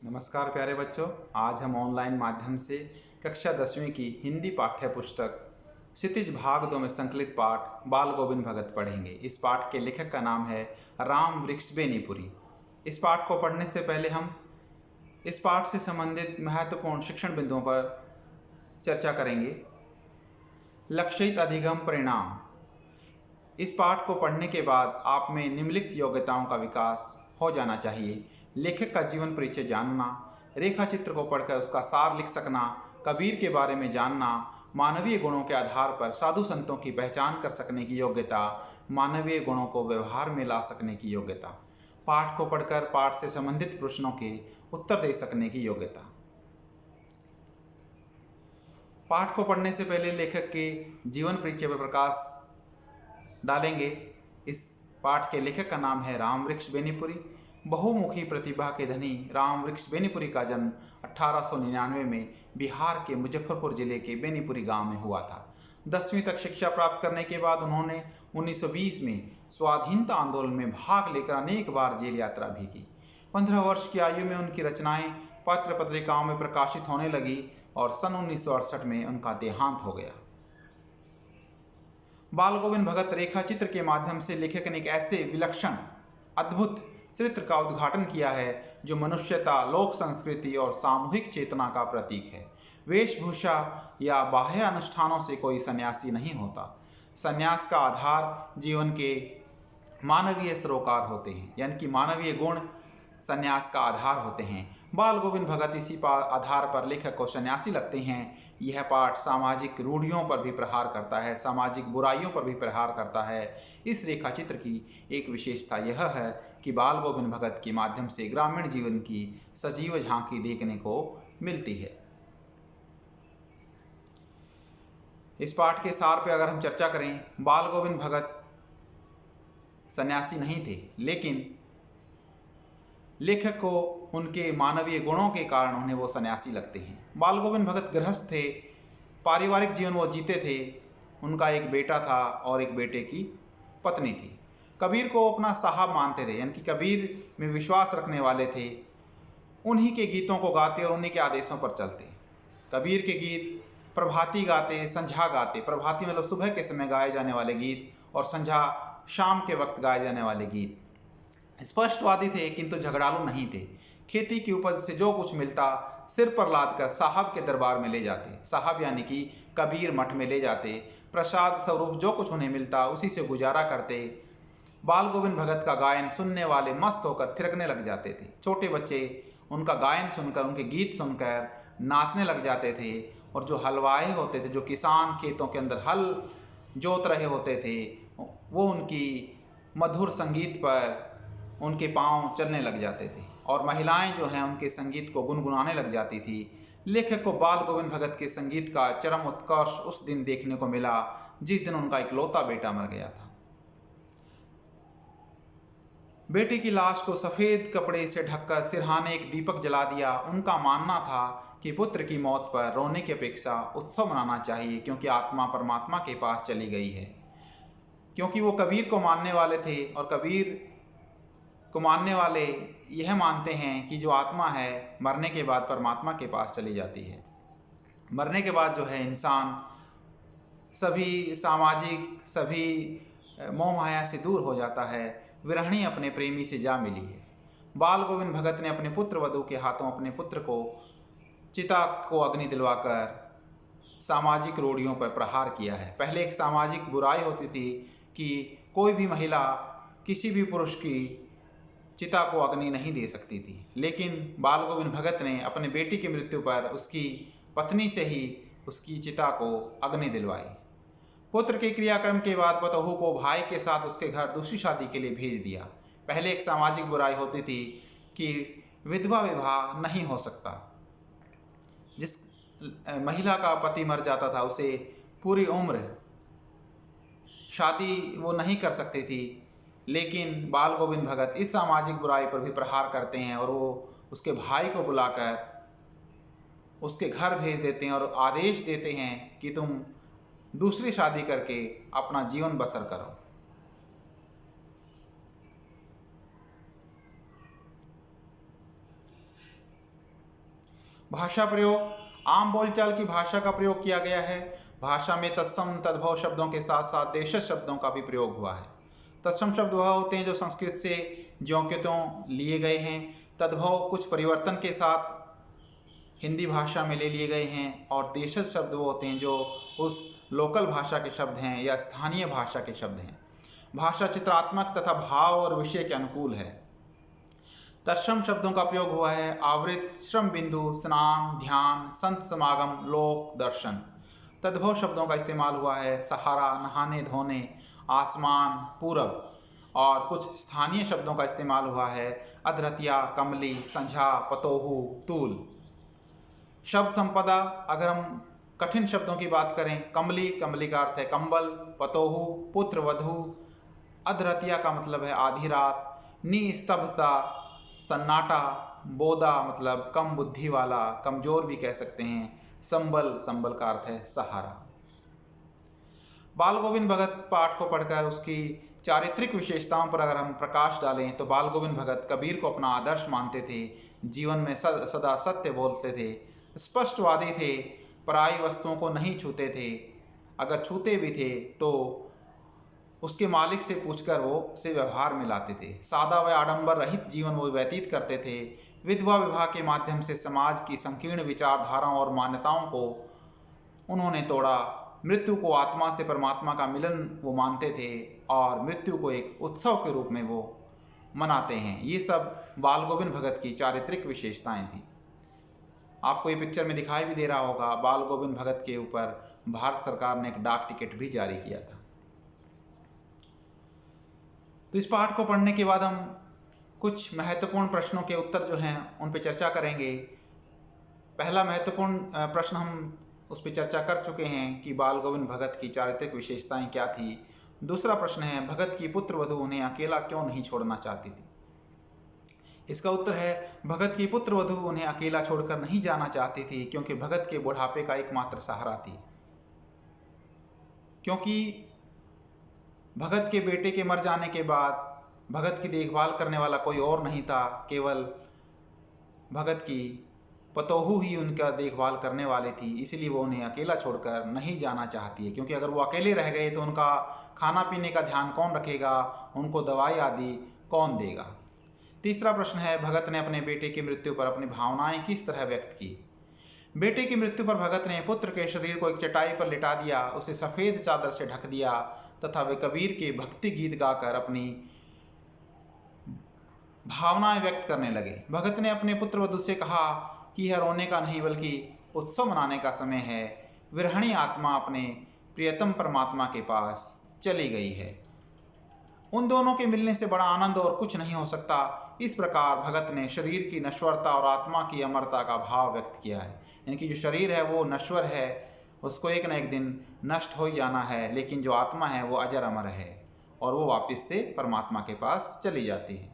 नमस्कार प्यारे बच्चों। आज हम ऑनलाइन माध्यम से कक्षा 10वीं की हिंदी पाठ्य पुस्तक क्षितिज भाग 2 में संकलित पाठ बाल गोविंद भगत पढ़ेंगे। इस पाठ के लेखक का नाम है राम वृक्ष बेनीपुरी। इस पाठ को पढ़ने से पहले हम इस पाठ से संबंधित महत्वपूर्ण शिक्षण बिंदुओं पर चर्चा करेंगे। लक्षित अधिगम परिणाम। इस पाठ को पढ़ने के बाद आप में निम्नलिखित योग्यताओं का विकास हो जाना चाहिए: लेखक का जीवन परिचय जानना, रेखा चित्र को पढ़कर उसका सार लिख सकना, कबीर के बारे में जानना, मानवीय गुणों के आधार पर साधु संतों की पहचान कर सकने की योग्यता, मानवीय गुणों को व्यवहार में ला सकने की योग्यता, पाठ को पढ़कर पाठ से संबंधित प्रश्नों के उत्तर दे सकने की योग्यता। पाठ को पढ़ने से पहले लेखक के जीवन परिचय पर प्रकाश डालेंगे। इस पाठ के लेखक का नाम है राम वृक्ष बेनीपुरी। बहुमुखी प्रतिभा के धनी राम वृक्ष बेनीपुरी का जन्म 1899 में बिहार के मुजफ्फरपुर जिले के बेनीपुरी गांव में हुआ था। 10वीं तक शिक्षा प्राप्त करने के बाद उन्होंने 1920 में स्वाधीनता आंदोलन में भाग लेकर अनेक बार जेल यात्रा भी की। 15 वर्ष की आयु में उनकी रचनाएं पत्र पत्रिकाओं में प्रकाशित होने लगी और सन 1968 में उनका देहांत हो गया। बाल गोविंद भगत रेखा चित्र के माध्यम से लेखक ने एक ऐसे विलक्षण अद्भुत चरित्र का उद्घाटन किया है जो मनुष्यता, लोक संस्कृति और सामूहिक चेतना का प्रतीक है। वेशभूषा या बाह्य अनुष्ठानों से कोई सन्यासी नहीं होता। सन्यास का आधार जीवन के मानवीय सरोकार होते हैं, यानी कि मानवीय गुण सन्यास का आधार होते हैं। बाल गोविंद भगत इसी आधार पर लेखक को सन्यासी लगते हैं। यह पाठ सामाजिक रूढ़ियों पर भी प्रहार करता है, सामाजिक बुराइयों पर भी प्रहार करता है। इस रेखा चित्र की एक विशेषता यह है कि बाल गोविंद भगत के माध्यम से ग्रामीण जीवन की सजीव झांकी देखने को मिलती है। इस पाठ के सार पर अगर हम चर्चा करें, बाल गोविंद भगत सन्यासी नहीं थे, लेकिन लेखक को उनके मानवीय गुणों के कारण उन्हें वो सन्यासी लगते हैं। बाल गोविंद भगत गृहस्थ थे, पारिवारिक जीवन वो जीते थे। उनका एक बेटा था और एक बेटे की पत्नी थी। कबीर को अपना साहब मानते थे, यानी कि कबीर में विश्वास रखने वाले थे। उन्हीं के गीतों को गाते और उन्हीं के आदेशों पर चलते। कबीर के गीत प्रभाती गाते, संझा गाते। प्रभाती मतलब सुबह के समय गाए जाने वाले गीत और संझा शाम के वक्त गाए जाने वाले गीत। स्पष्टवादी थे किंतु झगड़ालू नहीं थे। खेती की उपज से जो कुछ मिलता सिर पर लाद कर साहब के दरबार में ले जाते। साहब यानी कि कबीर मठ में ले जाते। प्रसाद स्वरूप जो कुछ उन्हें मिलता उसी से गुजारा करते। बाल गोविंद भगत का गायन सुनने वाले मस्त होकर थिरकने लग जाते थे। छोटे बच्चे उनका गायन सुनकर, उनके गीत सुनकर नाचने लग जाते थे। और जो हलवाए होते थे, जो किसान खेतों के अंदर हल जोत रहे होते थे, वो उनकी मधुर संगीत पर उनके पांव चलने लग जाते थे और महिलाएं जो हैं उनके संगीत को गुनगुनाने लग जाती थी। लेखक को बाल गोविंद भगत के संगीत का चरम उत्कर्ष उस दिन देखने को मिला जिस दिन उनका इकलौता बेटा मर गया था। बेटे की लाश को सफ़ेद कपड़े से ढककर सिरहाने एक दीपक जला दिया। उनका मानना था कि पुत्र की मौत पर रोने की अपेक्षा उत्सव मनाना चाहिए, क्योंकि आत्मा परमात्मा के पास चली गई है। क्योंकि वो कबीर को मानने वाले थे और कबीर को मानने वाले यह मानते हैं कि जो आत्मा है मरने के बाद परमात्मा के पास चली जाती है। मरने के बाद जो है इंसान सभी सामाजिक, सभी मोह माया से दूर हो जाता है। विरहणी अपने प्रेमी से जा मिली है। बाल गोविंद भगत ने अपने पुत्र वधू के हाथों अपने पुत्र को चिता को अग्नि दिलवाकर सामाजिक रूढ़ियों पर प्रहार किया है। पहले एक सामाजिक बुराई होती थी कि कोई भी महिला किसी भी पुरुष की चिता को अग्नि नहीं दे सकती थी, लेकिन बाल गोविंद भगत ने अपने बेटी की मृत्यु पर उसकी पत्नी से ही उसकी चिता को अग्नि दिलवाई। पुत्र के क्रियाक्रम के बाद बतहू को भाई के साथ उसके घर दूसरी शादी के लिए भेज दिया। पहले एक सामाजिक बुराई होती थी कि विधवा विवाह नहीं हो सकता। जिस महिला का पति मर जाता था उसे पूरी उम्र शादी वो नहीं कर सकती थी। लेकिन बाल गोविंद भगत इस सामाजिक बुराई पर भी प्रहार करते हैं और वो उसके भाई को बुलाकर उसके घर भेज देते हैं और आदेश देते हैं कि तुम दूसरी शादी करके अपना जीवन बसर करो। भाषा प्रयोग, आम बोलचाल की भाषा का प्रयोग किया गया है। भाषा में तत्सम तद्भव शब्दों के साथ साथ देशज शब्दों का भी प्रयोग हुआ है। तत्सम शब्द वह होते हैं जो संस्कृत से ज्यों के त्यों लिए गए हैं। तद्भव कुछ परिवर्तन के साथ हिंदी भाषा में ले लिए गए हैं। और देशज शब्द वो होते हैं जो उस लोकल भाषा के शब्द हैं या स्थानीय भाषा के शब्द हैं। भाषा चित्रात्मक तथा भाव और विषय के अनुकूल है। तत्सम शब्दों का प्रयोग हुआ है आवृत, श्रम बिंदु, स्नान, ध्यान, संत समागम, लोक, दर्शन। तद्भव शब्दों का इस्तेमाल हुआ है सहारा, नहाने धोने, आसमान, पूरब। और कुछ स्थानीय शब्दों का इस्तेमाल हुआ है अधरतिया, कमली, संझा, पतोहू, तूल। शब्द संपदा, अगर हम कठिन शब्दों की बात करें, कमली, कमली का अर्थ है कंबल, पतोहू पुत्र वधू, अधरतिया का मतलब है आधी रात, निस्तब्धता सन्नाटा, बोदा मतलब कम बुद्धि वाला, कमजोर भी कह सकते हैं, संबल, संबल का अर्थ है सहारा। बाल गोविंद भगत पाठ को पढ़कर उसकी चारित्रिक विशेषताओं पर अगर हम प्रकाश डालें तो बाल गोविंद भगत कबीर को अपना आदर्श मानते थे, जीवन में सदा सत्य बोलते थे, स्पष्टवादी थे, पराई वस्तुओं को नहीं छूते थे, अगर छूते भी थे तो उसके मालिक से पूछकर वो उसे व्यवहार में लाते थे। सादा व आडंबर रहित जीवन वो व्यतीत करते थे। विधवा विवाह के माध्यम से समाज की संकीर्ण विचारधाराओं और मान्यताओं को उन्होंने तोड़ा। मृत्यु को आत्मा से परमात्मा का मिलन वो मानते थे और मृत्यु को एक उत्सव के रूप में वो मनाते हैं। ये सब बाल गोविंद भगत की चारित्रिक विशेषताएं थी। आपको ये पिक्चर में दिखाई भी दे रहा होगा, बाल गोविंद भगत के ऊपर भारत सरकार ने एक डाक टिकट भी जारी किया था। तो इस पाठ को पढ़ने के बाद हम कुछ महत्वपूर्ण प्रश्नों के उत्तर जो हैं उन पर चर्चा करेंगे। पहला महत्वपूर्ण प्रश्न हम उस पर चर्चा कर चुके हैं कि बाल गोविंद भगत की चारित्रिक विशेषताएं क्या थी। दूसरा प्रश्न है भगत की पुत्र वधू उन्हें अकेला क्यों नहीं छोड़ना चाहती थी। इसका उत्तर है भगत की पुत्र वधू उन्हें अकेला छोड़कर नहीं जाना चाहती थी क्योंकि भगत के बुढ़ापे का एकमात्र सहारा थी। क्योंकि भगत के बेटे के मर जाने के बाद भगत की देखभाल करने वाला कोई और नहीं था, केवल भगत की पतोहू ही उनका देखभाल करने वाली थी। इसलिए वो उन्हें अकेला छोड़कर नहीं जाना चाहती है, क्योंकि अगर वो अकेले रह गए तो उनका खाना पीने का ध्यान कौन रखेगा, उनको दवाई आदि कौन देगा। तीसरा प्रश्न है भगत ने अपने बेटे की मृत्यु पर अपनी भावनाएं किस तरह व्यक्त की। बेटे की मृत्यु पर भगत ने पुत्र के शरीर को एक चटाई पर लिटा दिया, उसे सफ़ेद चादर से ढक दिया तथा वे कबीर के भक्ति गीत गाकर अपनी भावनाएं व्यक्त करने लगे। भगत ने अपने पुत्र वधू से कहा कि यह रोने का नहीं बल्कि उत्सव मनाने का समय है। विरहणी आत्मा अपने प्रियतम परमात्मा के पास चली गई है। उन दोनों के मिलने से बड़ा आनंद और कुछ नहीं हो सकता। इस प्रकार भगत ने शरीर की नश्वरता और आत्मा की अमरता का भाव व्यक्त किया है। यानी कि जो शरीर है वो नश्वर है, उसको एक न एक दिन नष्ट हो ही जाना है, लेकिन जो आत्मा है वो अजर अमर है और वो वापस से परमात्मा के पास चली जाती है।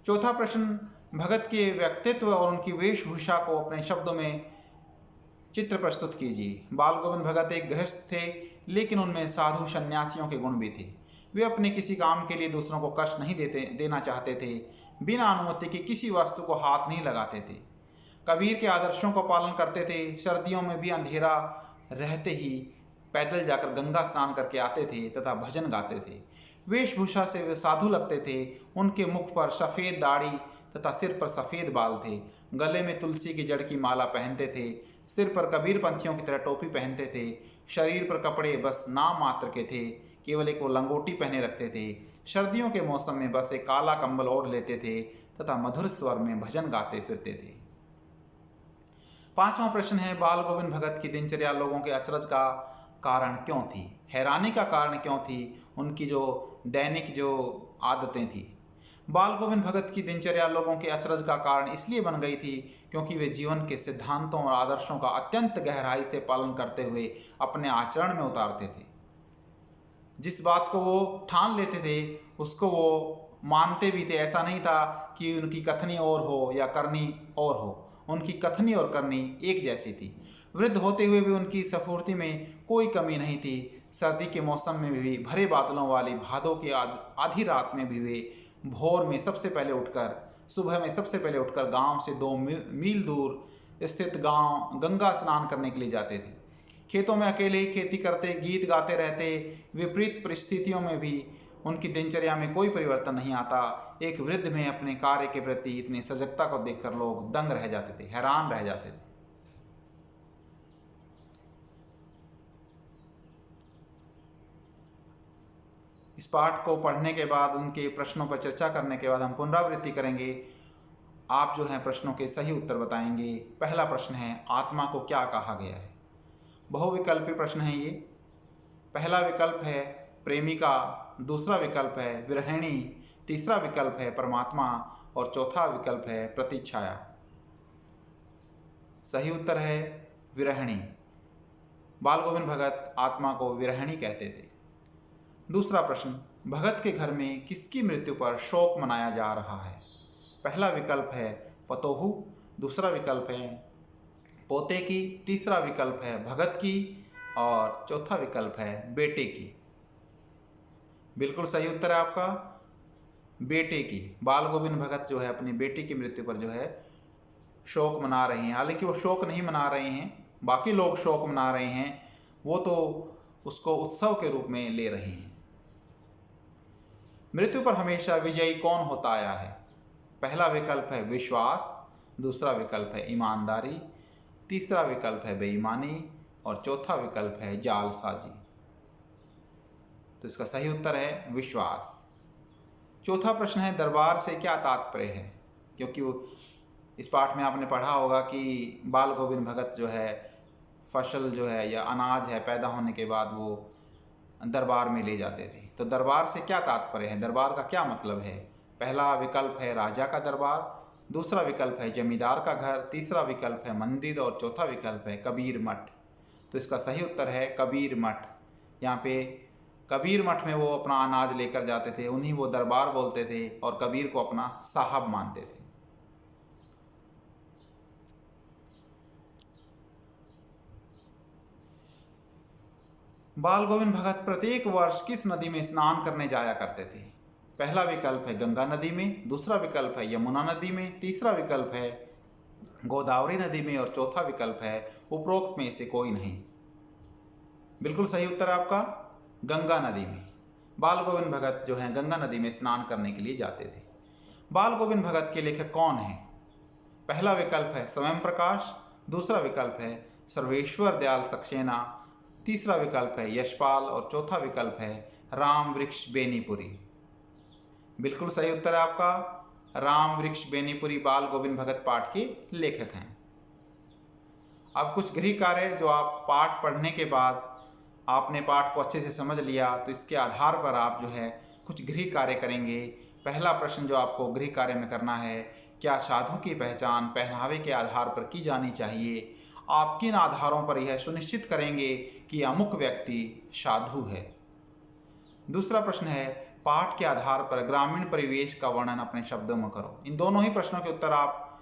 चौथा प्रश्न भगत के व्यक्तित्व और उनकी वेशभूषा को अपने शब्दों में चित्र प्रस्तुत कीजिए। बाल गोविंद भगत एक गृहस्थ थे, लेकिन उनमें साधु सन्यासियों के गुण भी थे। वे अपने किसी काम के लिए दूसरों को कष्ट नहीं देना चाहते थे। बिना अनुमति के किसी वस्तु को हाथ नहीं लगाते थे। कबीर के आदर्शों को पालन करते थे। सर्दियों में भी अंधेरा रहते ही पैदल जाकर गंगा स्नान करके आते थे तथा भजन गाते थे। वेशभूषा से वे साधु लगते थे। उनके मुख पर सफ़ेद दाढ़ी तथा सिर पर सफ़ेद बाल थे। गले में तुलसी की जड़ की माला पहनते थे। सिर पर कबीर पंथियों की तरह टोपी पहनते थे। शरीर पर कपड़े बस नाम मात्र के थे, केवल एक वो लंगोटी पहने रखते थे। सर्दियों के मौसम में बस एक काला कंबल ओढ़ लेते थे तथा मधुर स्वर में भजन गाते फिरते थे। पांचवा प्रश्न है बाल गोविंद भगत की दिनचर्या लोगों के अचरज का कारण क्यों थी, हैरानी का कारण क्यों थी, उनकी जो दैनिक जो आदतें थी। बाल गोविंद भगत की दिनचर्या लोगों के अचरज का कारण इसलिए बन गई थी क्योंकि वे जीवन के सिद्धांतों और आदर्शों का अत्यंत गहराई से पालन करते हुए अपने आचरण में उतारते थे। जिस बात को वो ठान लेते थे उसको वो मानते भी थे। ऐसा नहीं था कि उनकी कथनी और हो या करनी और हो, उनकी कथनी और करनी एक जैसी थी। वृद्ध होते हुए भी उनकी स्फूर्ति में कोई कमी नहीं थी। सर्दी के मौसम में भी भरे बादलों वाली भादों की आधी रात में भी वे भोर में सबसे पहले उठकर सुबह में सबसे पहले उठकर गांव से 2 मील दूर स्थित गांव गंगा स्नान करने के लिए जाते थे। खेतों में अकेले ही खेती करते, गीत गाते रहते। विपरीत परिस्थितियों में भी उनकी दिनचर्या में कोई परिवर्तन नहीं आता। एक वृद्ध में अपने कार्य के प्रति इतनी सजगता को देखकर लोग दंग रह जाते थे, हैरान रह जाते थे। इस पाठ को पढ़ने के बाद, उनके प्रश्नों पर चर्चा करने के बाद हम पुनरावृत्ति करेंगे। आप जो हैं प्रश्नों के सही उत्तर बताएंगे। पहला प्रश्न है, आत्मा को क्या कहा गया है? बहुविकल्पी प्रश्न है ये। पहला विकल्प है प्रेमिका, दूसरा विकल्प है विरहिणी, तीसरा विकल्प है परमात्मा और चौथा विकल्प है प्रतीक्षाया। सही उत्तर है विरहिणी। बाल गोविंद भगत आत्मा को विरहिणी कहते थे। दूसरा प्रश्न, भगत के घर में किसकी मृत्यु पर शोक मनाया जा रहा है? पहला विकल्प है पतोहू, दूसरा विकल्प है पोते की, तीसरा विकल्प है भगत की और चौथा विकल्प है बेटे की। बिल्कुल सही उत्तर है आपका बेटे की। बाल गोविंद भगत जो है अपनी बेटी की मृत्यु पर जो है शोक मना रहे हैं। हालांकि वो शोक नहीं मना रहे हैं, बाकी लोग शोक मना रहे हैं, वो तो उसको उत्सव के रूप में ले रहे हैं। मृत्यु पर हमेशा विजयी कौन होता आया है? पहला विकल्प है विश्वास, दूसरा विकल्प है ईमानदारी, तीसरा विकल्प है बेईमानी और चौथा विकल्प है जालसाजी। तो इसका सही उत्तर है विश्वास। चौथा प्रश्न है, दरबार से क्या तात्पर्य है? क्योंकि वो इस पाठ में आपने पढ़ा होगा कि बाल गोविंद भगत जो है फसल जो है या अनाज है पैदा होने के बाद वो दरबार में ले जाते थे। तो दरबार से क्या तात्पर्य है? दरबार का क्या मतलब है? पहला विकल्प है राजा का दरबार, दूसरा विकल्प है जमींदार का घर, तीसरा विकल्प है मंदिर और चौथा विकल्प है कबीर मठ। तो इसका सही उत्तर है कबीर मठ। यहाँ पे कबीर मठ में वो अपना अनाज लेकर जाते थे, उन्हीं वो दरबार बोलते थे और कबीर को अपना साहब मानते थे। बाल गोविंद भगत प्रत्येक वर्ष किस नदी में स्नान करने जाया करते थे? पहला विकल्प है गंगा नदी में, दूसरा विकल्प है यमुना नदी में, तीसरा विकल्प है गोदावरी नदी में और चौथा विकल्प है उपरोक्त में से कोई नहीं। बिल्कुल सही उत्तर है आपका गंगा नदी में। बाल गोविंद भगत जो है गंगा नदी में स्नान करने के लिए जाते थे। बाल गोविंद भगत के लेखक कौन है? पहला विकल्प है स्वयं प्रकाश, दूसरा विकल्प है सर्वेश्वर दयाल सक्सेना, तीसरा विकल्प है यशपाल और चौथा विकल्प है राम वृक्ष बेनीपुरी। बिल्कुल सही उत्तर है आपका राम वृक्ष बेनीपुरी बाल गोविंद भगत पाठ के लेखक हैं। अब कुछ गृह कार्य जो आप पाठ पढ़ने के बाद आपने पाठ को अच्छे से समझ लिया, तो इसके आधार पर आप जो है कुछ गृह कार्य करेंगे। पहला प्रश्न जो आपको गृह कार्य में करना है, क्या साधु की पहचान पहनावे के आधार पर की जानी चाहिए? आप किन आधारों पर यह सुनिश्चित करेंगे कि अमुक व्यक्ति साधु है? दूसरा प्रश्न है, पाठ के आधार पर ग्रामीण परिवेश का वर्णन अपने शब्दों में करो। इन दोनों ही प्रश्नों के उत्तर आप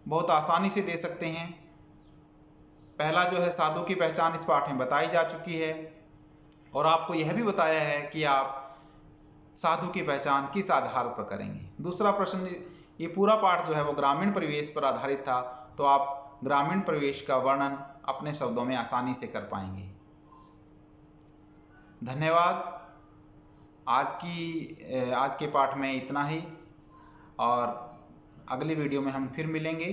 बहुत आसानी से दे सकते हैं। पहला जो है साधु की पहचान इस पाठ में बताई जा चुकी है और आपको यह भी बताया है कि आप साधु की पहचान किस आधार पर करेंगे। दूसरा प्रश्न, ये पूरा पाठ जो है वो ग्रामीण परिवेश पर आधारित था, तो आप ग्रामीण परिवेश का वर्णन अपने शब्दों में आसानी से कर पाएंगे। धन्यवाद। आज के पाठ में इतना ही और अगली वीडियो में हम फिर मिलेंगे।